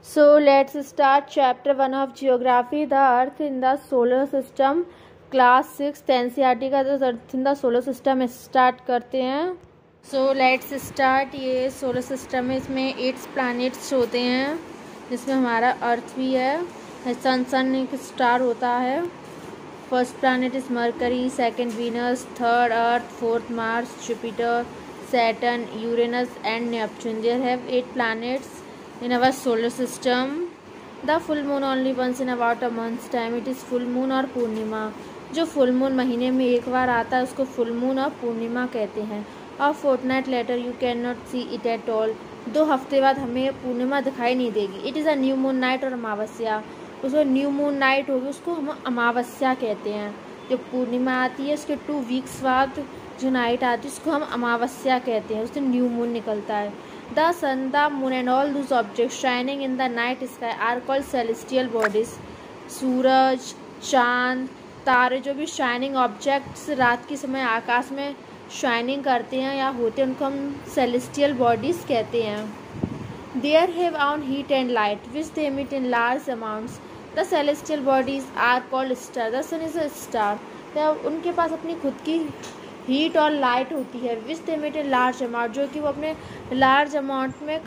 So let's start chapter 1 of geography, the earth in the solar system, class 6 NCERT का जो Earth in the solar system start करते हैं. So let's start. ये solar system में इसमें 8 planets होते हैं जिसमें हमारा अर्थ भी है. सन एक स्टार होता है. First planet is Mercury, second Venus, third Earth, fourth Mars, Jupiter, Saturn, Uranus and Neptune. There have 8 planets in our solar system. The full moon only once in about a month's time. It is full moon और पूर्णिमा. जो full moon महीने में एक बार आता है उसको full moon और पूर्णिमा कहते हैं. और fortnight later you can not see it at all. 2 हफ्ते बाद हमें पूर्णिमा दिखाई नहीं देगी. It is a new moon night और अमावस्या. उसको न्यू मून नाइट होगी उसको हम अमावस्या कहते हैं. जो पूर्णिमा आती है उसके 2 वीक्स बाद जो नाइट आती है उसको हम अमावस्या कहते हैं. उस दिन न्यू मून निकलता है. The sun, the moon and all those objects shining in the night sky are called celestial bodies. सूरज, चांद, तारे जो भी शाइनिंग ऑब्जेक्ट्स रात के समय आकाश में शाइनिंग करते हैं या होते हैं उनको हम celestial bodies कहते हैं. They have own heat and light which they emit in large amounts. The celestial bodies are called stars. The sun is a star. उनके पास अपनी खुद की हीट और लाइट होती है. Which they emit in large amount, जो कि वो अपने लार्ज अमाउंट में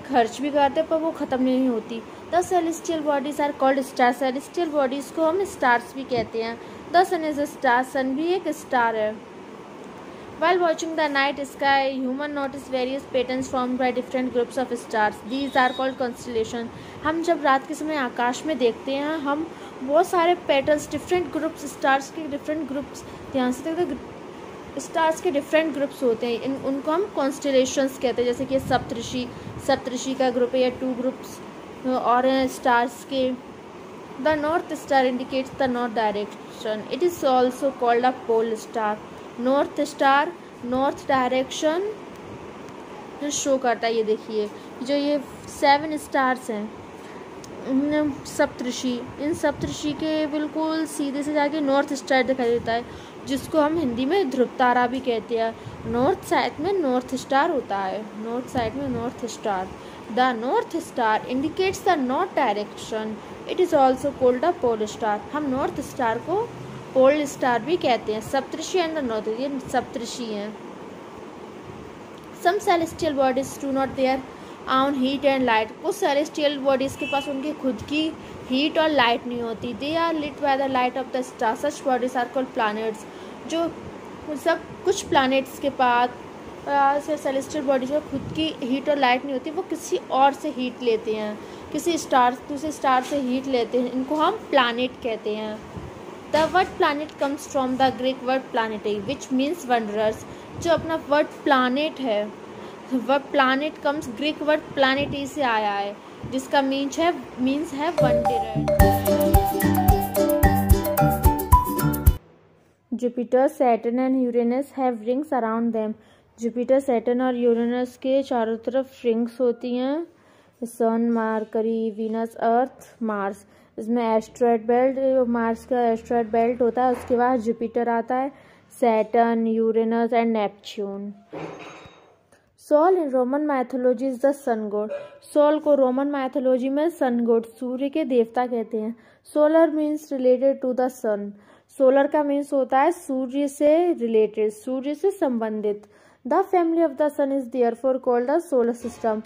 खर्च भी करते हैं पर वो ख़त्म नहीं होती. The celestial bodies are called star. Celestial bodies को हम स्टार्स भी कहते हैं. The sun is a star. Sun भी एक स्टार है. While watching the night sky, human notice various patterns formed by different groups of stars. These are called constellation. हम जब रात के समय आकाश में देखते हैं हम बहुत सारे पैटर्न्स डिफरेंट ग्रुप्स स्टार्स के डिफरेंट ग्रुप्स ध्यान से देखते स्टार्स के डिफरेंट ग्रुप्स होते हैं. उनको हम कॉन्स्टेलेशंस कहते हैं. जैसे कि सप्तऋषि का ग्रुप है या 2 ग्रुप्स और स्टार्स के. The north star indicates the north direction. It is also called a pole star. North star north direction show करता है. ये देखिए जो ये 7 स्टार्स हैं सप्तऋषि, इन सप्तऋषि के बिल्कुल सीधे से जाके नॉर्थ स्टार दिखाई देता है जिसको हम हिंदी में ध्रुव तारा भी कहते हैं. नॉर्थ साइड में नॉर्थ स्टार होता है. नॉर्थ साइड में north star. The north star indicates the north direction. It is also called a pole star. हम नॉर्थ स्टार को पोल स्टार भी कहते हैं. सप्तऋषि एंड द नॉर्थ, ये सप्तऋषि हैं. Some celestial bodies do not their own heat and light. कुछ celestial bodies के पास उनकी खुद की हीट और लाइट नहीं होती. They are lit by the light of the star. Such bodies are called planets. जो सब कुछ प्लैनेट्स के पास सेलेस्टियल बॉडीज में खुद की हीट और लाइट नहीं होती, वो किसी और से हीट लेते हैं, किसी स्टार दूसरे स्टार से हीट लेते हैं. इनको हम प्लैनेट कहते हैं. The word planet comes from the Greek word planetai which means wanderers. जो अपना वर्ड प्लैनेट है, word planet comes Greek word planetai से आया है जिसका मीन्स है wanderer. Jupiter, Saturn and Uranus have rings around them. Jupiter, Saturn और Uranus के चारों तरफ रिंग्स होती हैं. Sun, Mercury, Venus, Earth, Mars. इसमें एस्ट्रॉयड बेल्ट, मार्स का एस्ट्रॉयड बेल्ट होता है. उसके बाद जुपिटर आता है, Saturn, Uranus and Neptune. Sol in Roman mythology is the sun god. Sol को रोमन मैथोलॉजी में सन गॉड सूर्य के देवता कहते हैं. Solar means related to the sun. Solar का मीन्स होता है सूर्य से रिलेटेड, सूर्य से संबंधित. The family of the sun is therefore called the solar system.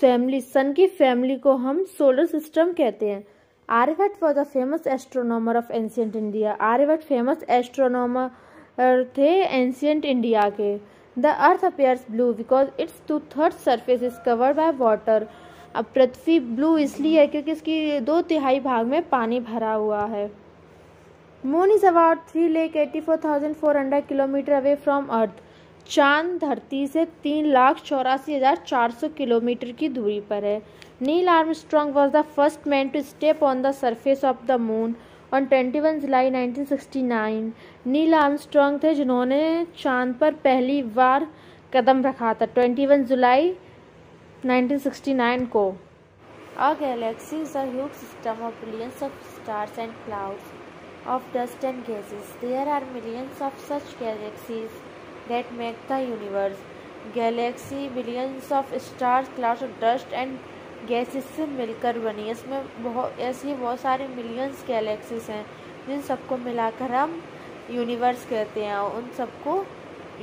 Family, sun की फैमिली को हम सोलर सिस्टम कहते हैं. Aryabhatta was the famous astronomer of ancient India. Aryabhata famous astronomer थे एंशियंट इंडिया के. The earth appears blue because it's 2/3 surface is covered by water. अब पृथ्वी blue इसलिए है क्योंकि इसकी 2/3 भाग में पानी भरा हुआ है. Moon is about 3,84,400 kilometre away from Earth. चांद धरती से 3,84,400 किलोमीटर की दूरी पर है. Neil Armstrong was the first man to step on the surface of the moon on 21 July 1969. Neil Armstrong थे जिन्होंने चांद पर पहली बार कदम रखा था 21 जुलाई 1969 को. A galaxy is a huge system of billions of stars and clouds of dust and gases. There are millions of such galaxies that make the universe. Galaxy, billions of stars, clouds of dust and gases से मिलकर बनी है। इसमें बहुत सारे millions galaxies हैं जिन सबको मिलाकर हम यूनिवर्स कहते हैं, उन सबको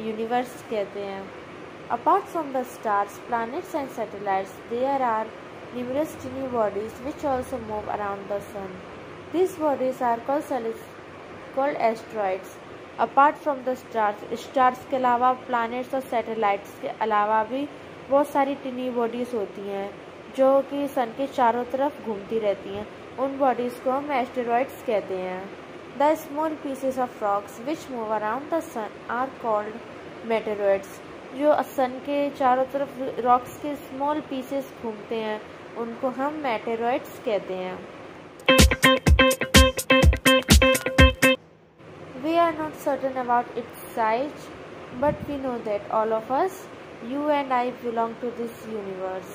यूनिवर्स कहते हैं। Apart from the stars, planets and satellites, there are numerous tiny bodies which also move around the sun. These bodies are called asteroids. Apart from the stars के अलावा planets और satellites के अलावा भी बहुत सारी tiny bodies होती हैं जो कि सन के चारों तरफ घूमती रहती हैं। उन bodies को हम asteroids कहते हैं। The small pieces of rocks which move around the sun are called meteoroids. जो सन के चारों तरफ रॉक्स के स्मॉल पीसेस घूमते हैं उनको हम मेटेरॉइड्स कहते हैं। We are not certain about its size, but we know that all of us, you and I, belong to this universe.